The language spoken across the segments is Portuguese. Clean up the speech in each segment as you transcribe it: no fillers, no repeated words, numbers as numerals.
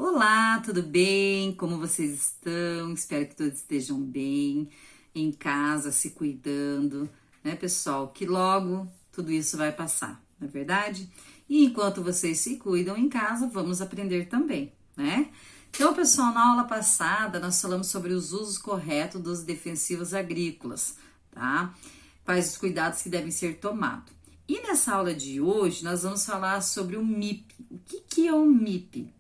Olá, tudo bem? Como vocês estão? Espero que todos estejam bem, em casa, se cuidando, né, pessoal? Que logo tudo isso vai passar, não é verdade? E enquanto vocês se cuidam em casa, vamos aprender também, né? Então, pessoal, na aula passada nós falamos sobre os usos corretos dos defensivos agrícolas, tá? Quais os cuidados que devem ser tomados. E nessa aula de hoje nós vamos falar sobre o MIP. O que é o MIP?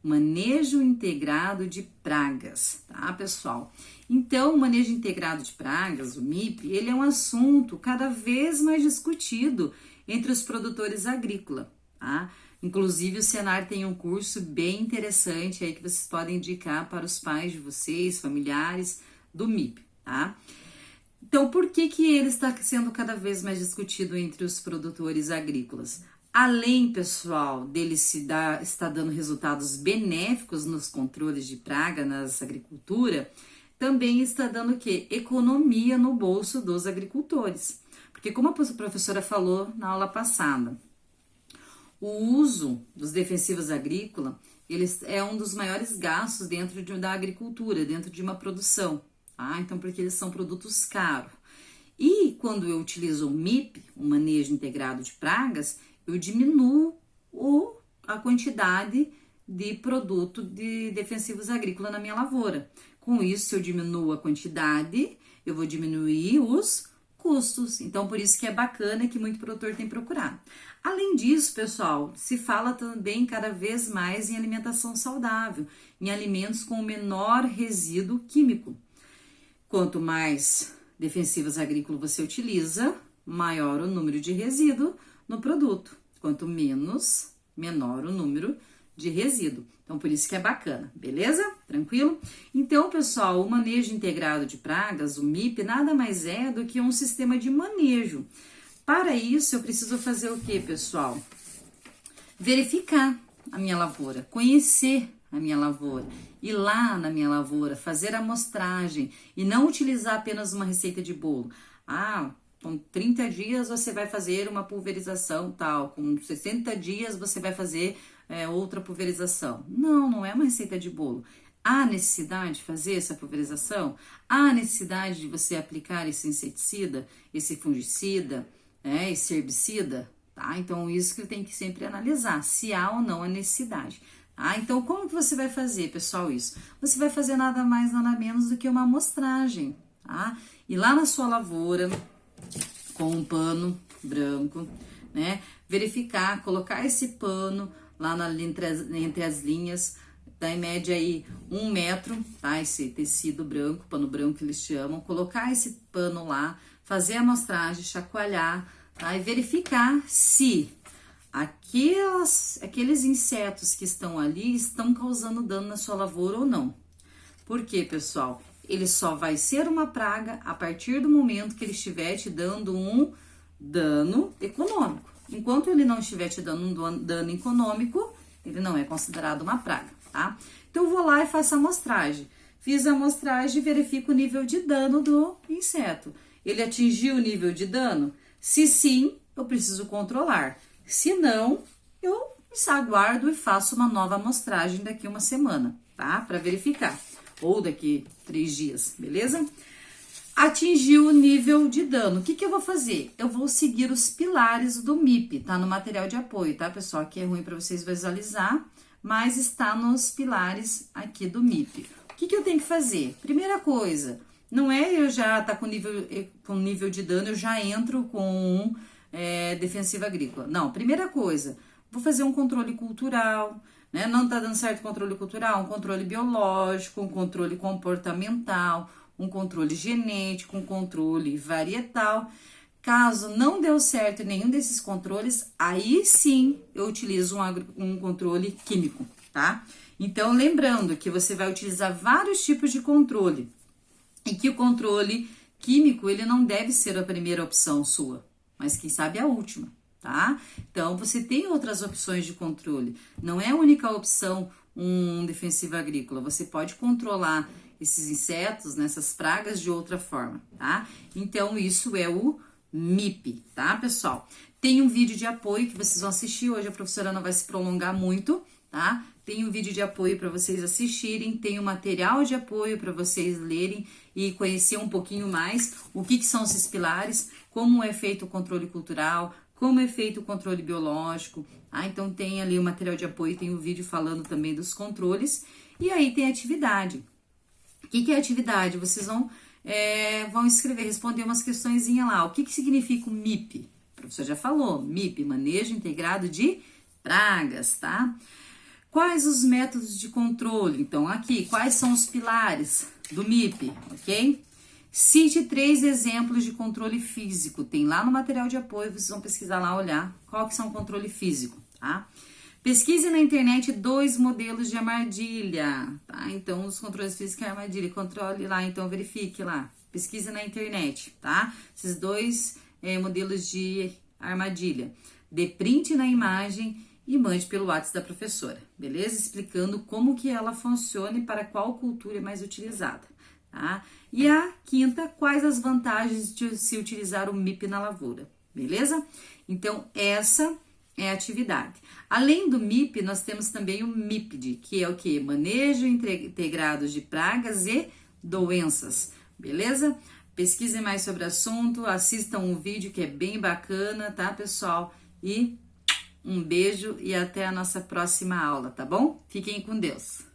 Manejo integrado de pragas, tá, pessoal? Então, o manejo integrado de pragas, o MIP, ele é um assunto cada vez mais discutido entre os produtores agrícolas, tá? Inclusive, o Senar tem um curso bem interessante aí que vocês podem indicar para os pais de vocês, familiares do MIP, tá? Então, por que ele está sendo cada vez mais discutido entre os produtores agrícolas? Além, pessoal, dele está dando resultados benéficos nos controles de praga nas agricultura, também está dando o quê? Economia no bolso dos agricultores. Porque como a professora falou na aula passada, o uso dos defensivos agrícolas, eles é um dos maiores gastos dentro da agricultura, dentro de uma produção, tá? Então, porque eles são produtos caros. E quando eu utilizo o MIP, o manejo integrado de pragas, eu diminuo a quantidade de produto de defensivos agrícolas na minha lavoura. Com isso, se eu diminuo a quantidade, eu vou diminuir os custos. Então, por isso que é bacana que muito produtor tem procurado. Além disso, pessoal, se fala também cada vez mais em alimentação saudável, em alimentos com menor resíduo químico. Quanto mais defensivos agrícolas você utiliza, maior o número de resíduo no produto. Quanto menos, menor o número de resíduo. Então, por isso que é bacana, beleza? Tranquilo? Então, pessoal, o manejo integrado de pragas, o MIP, nada mais é do que um sistema de manejo. Para isso, eu preciso fazer o quê, pessoal? Verificar a minha lavoura, conhecer a minha lavoura, ir lá na minha lavoura, fazer a amostragem e não utilizar apenas uma receita de bolo. Com 30 dias você vai fazer uma pulverização tal, com 60 dias você vai fazer outra pulverização. Não é uma receita de bolo. Há necessidade de fazer essa pulverização? Há necessidade de você aplicar esse inseticida, esse fungicida, esse herbicida? Tá? Então, isso que eu tenho que sempre analisar, se há ou não a necessidade. Tá? Então, como que você vai fazer, pessoal, isso? Você vai fazer nada mais, nada menos do que uma amostragem, tá? E lá na sua lavoura, com um pano branco, né? Verificar, colocar esse pano lá entre as linhas, dá em média aí 1 metro, tá? Esse tecido branco, pano branco que eles chamam, colocar esse pano lá, fazer a amostragem, chacoalhar, tá? E verificar se aqueles insetos que estão ali estão causando dano na sua lavoura ou não. Por quê, pessoal? Ele só vai ser uma praga a partir do momento que ele estiver te dando um dano econômico. Enquanto ele não estiver te dando um dano econômico, ele não é considerado uma praga, tá? Então, eu vou lá e faço a amostragem. Fiz a amostragem e verifico o nível de dano do inseto. Ele atingiu o nível de dano? Se sim, eu preciso controlar. Se não, eu aguardo e faço uma nova amostragem daqui uma semana, tá? Para verificar. Ou daqui 3 dias, beleza? Atingiu o nível de dano. O que eu vou fazer? Eu vou seguir os pilares do MIP, tá? No material de apoio, tá, pessoal? Aqui é ruim para vocês visualizar, mas está nos pilares aqui do MIP. O que eu tenho que fazer? Primeira coisa, não é eu já tá com nível de dano, eu já entro com defensiva agrícola. Não, primeira coisa, vou fazer um controle cultural, né? Não tá dando certo o controle cultural, um controle biológico, um controle comportamental, um controle genético, um controle varietal. Caso não deu certo nenhum desses controles, aí sim eu utilizo um controle químico, tá? Então, lembrando que você vai utilizar vários tipos de controle e que o controle químico, ele não deve ser a primeira opção sua, mas quem sabe a última, tá? Então, você tem outras opções de controle. Não é a única opção um defensivo agrícola. Você pode controlar esses insetos, nessas pragas de outra forma, tá? Então, isso é o MIP, tá, pessoal? Tem um vídeo de apoio que vocês vão assistir. Hoje a professora não vai se prolongar muito, tá? Tem um vídeo de apoio para vocês assistirem, tem um material de apoio para vocês lerem e conhecer um pouquinho mais o que são esses pilares, como é feito o controle cultural, como é feito o controle biológico, tá? Então tem ali o material de apoio, tem o vídeo falando também dos controles, e aí tem a atividade. O que é atividade? Vocês vão escrever, responder umas questõezinhas lá. O que significa o MIP? O professor já falou, MIP, Manejo Integrado de Pragas, tá? Quais os métodos de controle? Então, aqui, quais são os pilares do MIP, ok? Cite 3 exemplos de controle físico. Tem lá no material de apoio, vocês vão pesquisar lá, olhar qual que são o controle físico, tá? Pesquise na internet 2 modelos de armadilha, tá? Então, os controles físicos é armadilha. Controle lá, então verifique lá. Pesquise na internet, tá? Esses 2 modelos de armadilha. Dê print na imagem e mande pelo WhatsApp da professora, beleza? Explicando como que ela funciona e para qual cultura é mais utilizada, tá? E a 5ª, quais as vantagens de se utilizar o MIP na lavoura, beleza? Então, essa é a atividade. Além do MIP, nós temos também o MIPD, que é o que? Manejo Integrado de Pragas e Doenças, beleza? Pesquisem mais sobre o assunto, assistam um vídeo que é bem bacana, tá, pessoal? E um beijo e até a nossa próxima aula, tá bom? Fiquem com Deus!